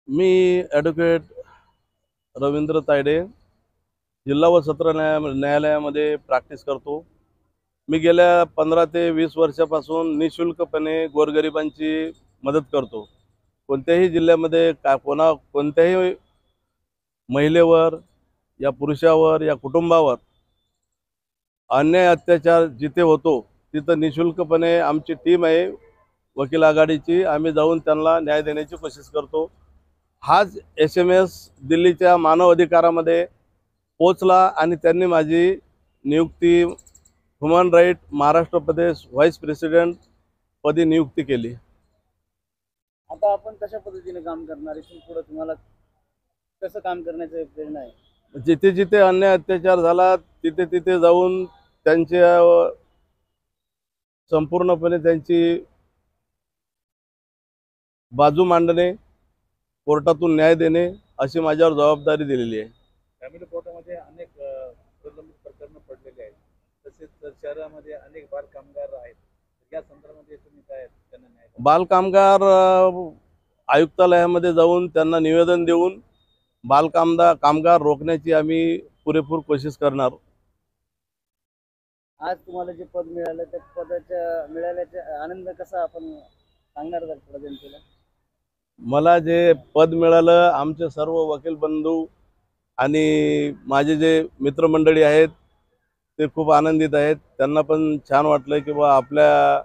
मी advocate Ravindra Tayde जिल्हा व सत्र न्यायालयामध्ये प्रॅक्टिस करतो। मी गेल्या 15 ते 20 वर्षापासून निशुल्कपणे गोरगरिबांची मदत करतो। कोणत्याही जिल्ह्यामध्ये कोणत्याही महिलेवर या पुरुषावर या कुटुंबावर अन्याय अत्याचार जिथे होतो तिथं निशुल्कपणे आमची टीम आहे वकील आघाडीची, आम्ही जाऊन त्यांना न्याय देण्याची कोशिश करतो। हाच SMS दिल्लीच्या मानव अधिकारामध्ये पोचला आणि त्यांनी माझी नियुक्ती ह्युमन राईट महाराष्ट्र प्रदेश व्हाईस प्रेसिडेंट पदी नियुक्ती केली। आता आपण कशा पद्धतीने काम करणार इथून पुढे तुम्हाला कसं काम करण्याची प्रेरणा आहे? जिथे जिथे अन्याय अत्याचार झाला तिथे तिथे जाऊन त्यांच्या संपूर्णपणे त्यांची बाजू मांडणे, कोर्टातून न्याय देणे अशी माझ्यावर जबाबदारी दिलेली आहे। फॅमिली कोर्टामध्ये अनेक प्रलंबित प्रकरणं पडलेली आहेत। तसेच शहरामध्ये अनेक बाल कामगार आहेत। या संदर्भामध्ये तुम्ही काय त्यांना न्याय बाल कामगार आयुक्तालयामध्ये जाऊन त्यांना निवेदन देऊन कामगार रोखण्याची आम्ही पुरेपूर कोशिश करणार। आज तुम्हाला जे पद मिळालं त्या पदाच्या मिळाल्याचा आनंद कसा आपण सांगणार का थोडं जनतेला? मला जे पद मिळालं, आमचे सर्व वकील बंधू आणि माझे जे मित्रमंडळी आहेत ते खूप आनंदित आहेत। त्यांना पण छान वाटलं की बा आपल्या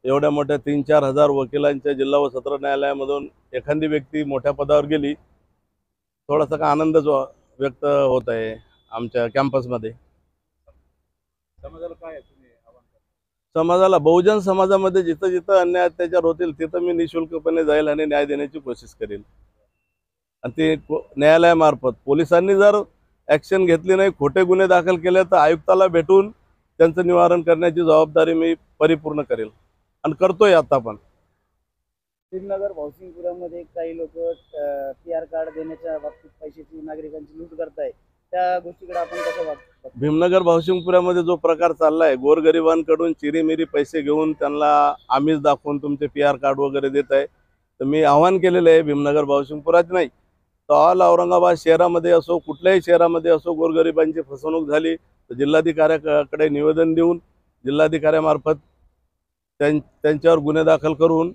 एवढ्या मोठ्या 3-4 हजार वकिलांच्या जिल्हा व सत्र न्यायालयामधून एखादी व्यक्ती मोठ्या पदावर गेली, थोडासा का आनंदच व्यक्त होत आहे आमच्या कॅम्पसमध्ये। समाजाला काय तुम्ही आव्हान करता? समाजाला, बहुजन समाजामध्ये जिथं जिथं अन्याय अत्याचार होतील तिथं मी निशुल्कपणे जाईल आणि न्याय देण्याची कोशिश करेल। आणि ते न्यायालयामार्फत पोलिसांनी जर ॲक्शन घेतली नाही, खोटे गुन्हे दाखल केले तर आयुक्ताला भेटून त्यांचं निवारण करण्याची जबाबदारी मी परिपूर्ण करेल आणि करतोय आता पण। भीमनगर भावसिंगपुरामध्ये काही लोक PR कार्ड देण्याच्या बाबतीत पैशाची नागरिकांची लूट करताय, त्या गोष्टीकडे आपण कसं वागतो? भीमनगर भावसिंगपुरामध्ये जो प्रकार चाललाय, गोरगरिबांकडून चिरीमिरी पैसे घेऊन त्यांना आमिष दाखवून तुमचे PR कार्ड वगैरे देत आहे, तर मी आवाहन केलेलं आहे भीमनगर भावसिंगपुरात नाही तर ऑल औरंगाबाद शहरामध्ये असो, कुठल्याही शहरामध्ये असो, गोरगरिबांची फसवणूक झाली तर जिल्हाधिकाऱ्याकडे निवेदन देऊन जिल्हाधिकाऱ्यामार्फत त्यांच्यावर गुन्हे दाखल करून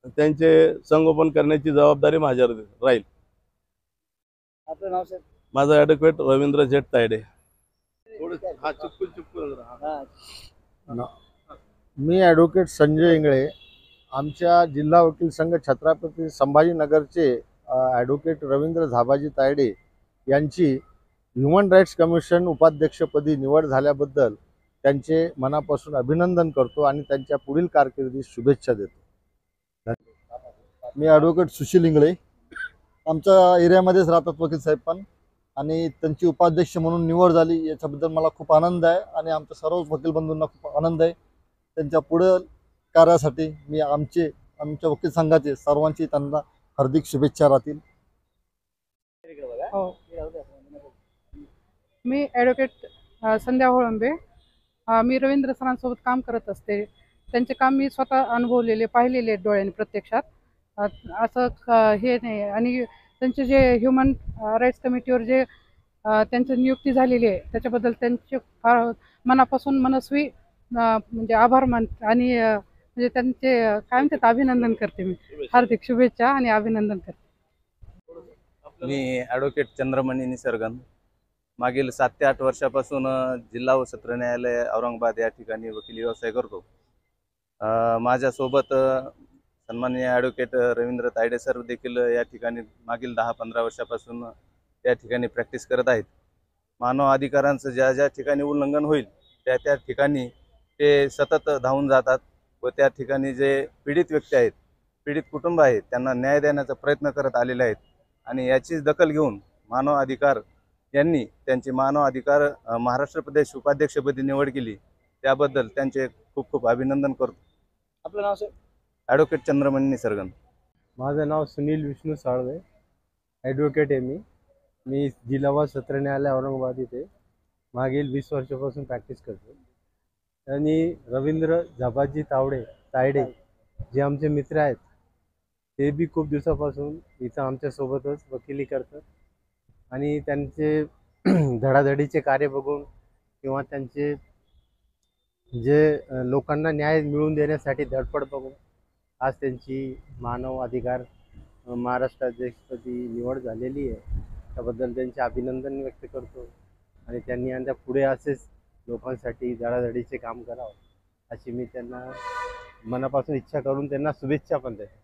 त्यांचे संगोपन करण्याची जबाबदारी माझ्यावर राहील। आपलं नाव सर? माझं ॲडव्होकेट रवींद्र जेठ तायडे। मी ॲडव्होकेट संजय इंगळे, आमच्या जिल्हा वकील संघ छत्रपती संभाजीनगरचे ॲडव्होकेट रवींद्र झाबाजी तायडे यांची ह्युमन राईट्स कमिशन उपाध्यक्षपदी निवड झाल्याबद्दल त्यांचे मनापासून अभिनंदन करतो आणि त्यांच्या पुढील कारकिर्दीस शुभेच्छा देतो। मी ॲडव्होकेट सुशील इंगळे, आमच्या एरियामध्येच राहतात वकील साहेब पण, आणि त्यांची उपाध्यक्ष म्हणून निवड झाली याच्याबद्दल मला खूप आनंद आहे आणि आमच्या सर्व वकील बंधूंना खूप आनंद आहे। त्यांच्या पुढील कार्यासाठी मी आमच्या वकील संघाचे सर्वांची त्यांना हार्दिक शुभेच्छा राहतील। हो, मी ॲडव्होकेट संध्या होळंबे, मी रवींद्र सरांसोबत काम करत असते। त्यांचे काम मी स्वतः अनुभवलेले पाहिलेले डोळ्यांनी प्रत्यक्षात। असं हे नाही, आणि त्यांचे जे ह्युमन राईट्स कमिटीवर जे त्यांची नियुक्ती झालेली आहे त्याच्याबद्दल त्यांचे फार मनापासून मनस्वी म्हणजे आभार मानते आणि म्हणजे त्यांचे काय म्हणतात अभिनंदन करते। मी हार्दिक शुभेच्छा आणि अभिनंदन करते। मी ॲडव्होकेट चंद्रमणी निसर्गन, मागील 7 ते 8 वर्षापासून जिल्हा व सत्र न्यायालय औरंगाबाद या ठिकाणी वकिली व्यवसाय करतो। माझ्यासोबत सन्माननीय ॲडव्होकेट रवींद्र तायडे सर देखील या ठिकाणी मागील 10-15 वर्षापासून या ठिकाणी प्रॅक्टिस करत आहेत। मानव अधिकारांचं ज्या ज्या ठिकाणी उल्लंघन होईल त्या ठिकाणी ते सतत धावून जातात व त्या ठिकाणी जे पीडित व्यक्ती आहेत, पीडित कुटुंब आहेत, त्यांना न्याय देण्याचा प्रयत्न करत आलेले आहेत। आणि याचीच दखल घेऊन मानव अधिकार यांनी त्यांची मानव अधिकार महाराष्ट्र प्रदेश उपाध्यक्षपदी निवड केली, त्याबद्दल त्यांचे खूप खूप अभिनंदन करतो। आपलं नाव सर? ॲडव्होकेट चंद्रमणी निसर्गन। माझं नाव सुनील विष्णू साळवे, ॲडव्होकेट आहे मी जिल्हा व सत्र न्यायालय औरंगाबाद इथे मागील 20 वर्षापासून प्रॅक्टिस करतो। आणि रवींद्र झाबाजी तायडे जे आमचे मित्र आहेत ते बी खूप दिवसापासून इथं आमच्यासोबतच वकिली करतात आणि त्यांचे धडाधडीचे कार्य बघून किंवा त्यांचे जे लोकांना न्याय मिळवून देण्यासाठी धडपड बघून आज त्यांची मानव अधिकार महाराष्ट्राध्यक्षपदी निवड झालेली आहे. त्याबद्दल त्यांचे अभिनंदन व्यक्त करतो आणि त्यांनी आता पुढे असेच लोकांसाठी धडाधडीचे काम करावं अशी मी त्यांना मनापासून इच्छा करून त्यांना शुभेच्छा पण देतो.